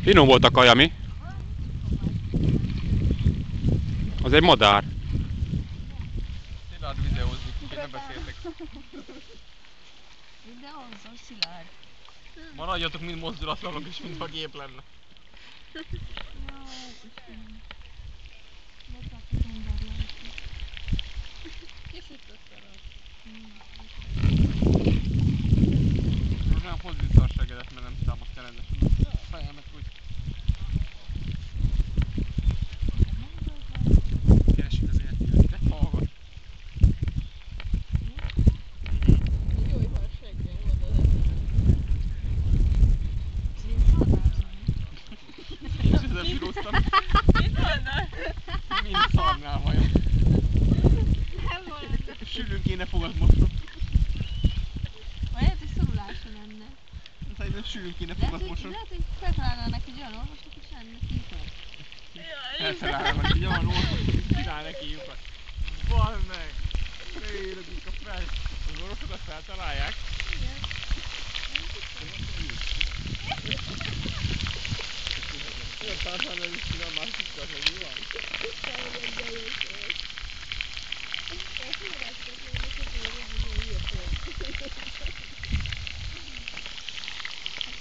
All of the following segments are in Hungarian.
Finom volt a kaja, mi? Az egy madár. Szilárd videózik, úgyhogy ne beszéltek. Videózzon, Szilárd. Maradjatok mind mozdulatlanok és mintha gép lenne. Rózsám, hozz vissza a segedet, mert nem támaszt rendesen. Fejemet úgy. Keresjük az életét. De hallgat. Én is ezzel piroztam. Mind szarnál vajon. Sűrűn kéne fogadmosnom. Lehet, hogy szorulása lenne. Szerintem sűrűn kéne Lehet, fogadmosnom. hogy feltalálnának egy olyan orvosnak, és ennek lyukat. Elfelálnak egy olyan orvos, hogy csinál neki lyukat. Badd meg! Beéredik a fel. Az orvosokat feltalálják. Olyan társadalmat is csinál már lyukat, hogy mi van?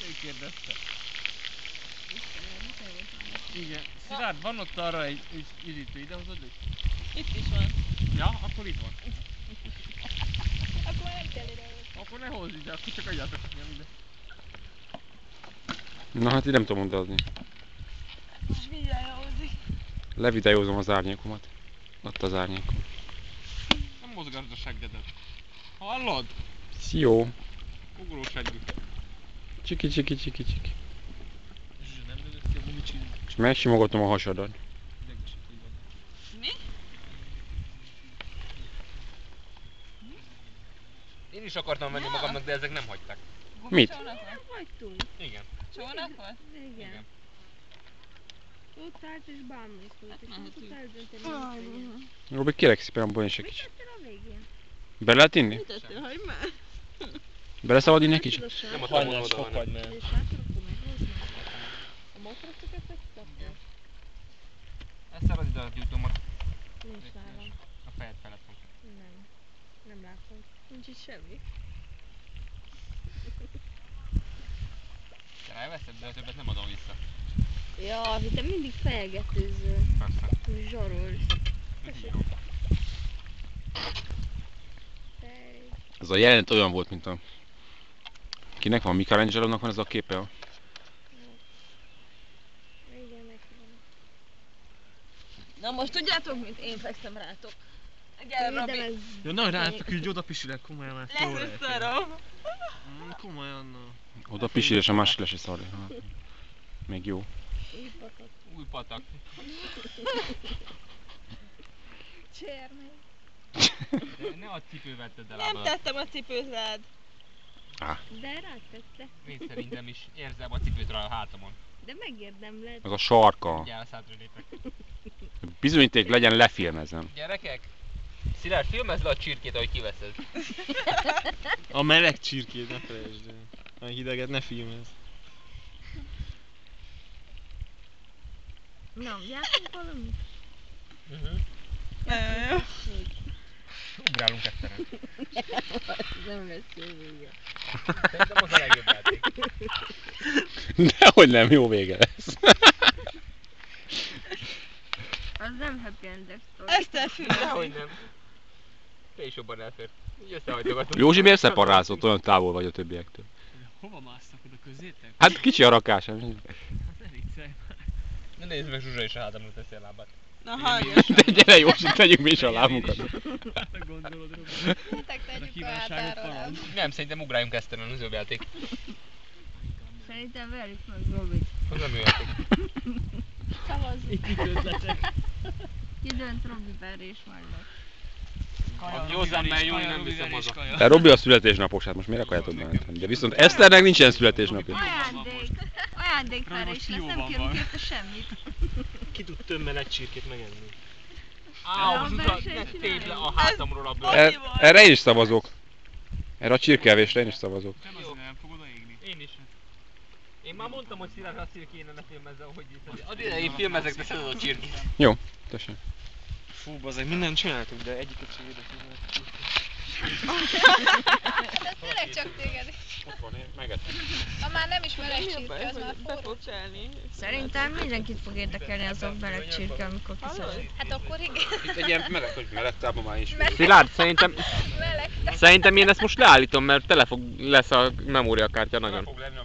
Ő kérdezte. Igen. Szilárd, van ott arra egy üdítő, idehozod őt? Itt is van. Ja, akkor itt van. Akkor nem kell idehozni. Akkor ne hozz ide, akkor csak adjátok nekem ide. Na hát így nem tudom mondazni. Most mindjárt hozik. Levideózom az árnyékomat. Ott az árnyékom. Nem mozgasd a seggedet. Hallod? Szió. Ugró seggű. Csiki csiki csiki csiki. Zsuzsa, nem lőtt ki a gumicsit? És megsimogatom a hasadat. Idegesít, hogy van. Mi? Én is akartam venni magamnak, de ezek nem hagyták. Mit? Csónak volt? Vagytunk. Igen. Csónak volt? Igen. Ott állt és bámuliztunk, és nem tudta eldönteni, mit vegyen. Robi, kérlek szépen abból is egy kicsit. Mit tettél a végén? Be lehet inni? Mit tettél, hagymát? Bele szabad inni egy kicsit? Nem a Hajnás oda van. fokhagymát. És sátor, akkor meghozni? A matracokat megkaptad? Eszel ide a gyújtómat. Nincs nálam. A fejed felett van. Nem. Nem látom. Nincs itt semmi. Te elveszed, de a többet nem adom vissza. Ja, te mindig felgetőzöl. Persze. Zsarolsz. Ez jó. Ez a jelenet olyan volt, mint a... Kinek van? Michelangelo-nak van ez a képe? Igen, neki van. Na most tudjátok mit? Én fekszem rátok. Gyere, De Robi. ez... Ja, na, ráfeküdj, oda pisilek, komolyan már szól Leszusszarom. Komolyan, na. Oda pisil és a másik lesz, szarja. Még jó. Új patak. Új patak. Csérni. De ne a cipővel tedd el Nem lábadat. tettem a cipőt rád. De rátette. Én szerintem is érzem a cipőt rá a hátamon. De megérdemled. Az a sarka. Ugye állsz hátra lépek. Bizonyíték legyen, lefilmezem. Gyerekek! Szilárd, filmezd le a csirkét, ahogy kiveszed. A meleg csirkét ne felejtsd el. A hideget ne filmezz. Na, játszunk valamit? Nagyon jó. Ugrálunk ketteren. Nem lesz jó vége. Szerintem az a legjobb játék. Dehogy nem, jó vége lesz. Az nem happy end story. Ezt elfűnöm. Dehogy nem. Te is jobban elfér. Így összehajtogatunk. Józsi, miért szeparázott? Olyan távol vagy a többiektől. Hova másztak oda közétek? Hát kicsi a rakás. Hát ne viccelj. Ne nézd meg, Zsuzsa is a hátamra teszi a lábát. Na hallgass. De gyere Józsi, tegyük mi is a lábunkat. Hát gondolod, Robi. Gyertek, A tegyük a kívánságot hátára. van. Nem, szerintem ugráljunk ketteren, az jobb játék. Szerintem verjük meg Robit. Az nem jó játék. Szavazzunk. Itt ötletek. Ki dönt Robi verés vannak. A józan, mert Júli nem viszem haza. De Robi a születésnapos, hát most miért akarjátok bántani? De viszont Eszternek nincsen születésnapja. Ajándékverés lesz, nem kérünk érte semmit. Ki tud tömmeleg csirkét megenni? Á, Zsuzsa, ne tépd le a hátamról a bőr. Erre én is szavazok. Erre a csirkevésre én is szavazok. Nem azért nem fogod odaégni. Én is. Én már mondtam, hogy Szilárd Rasszil kéne ne filmezze, ahogy itt. Ad ide, én filmezek, de szeded a csirkét. Jó, tessék. Fú, bazdmeg, mindent csináltunk, de egyiket sem érdekel. Ez tényleg csak téged. Ott van, én megettem. Ha már nem is meleg csirke, az már forró. Szerintem mindenkit fog érdekelni az a meleg csirke, amikor kiszalad. Hát akkor igen, Itt egy ilyen meleg, hogy meleg tábban már is. Szilárd, meleg. szerintem én ezt most leállítom, mert tele lesz a memóriakártya nagyon. Fog lenni a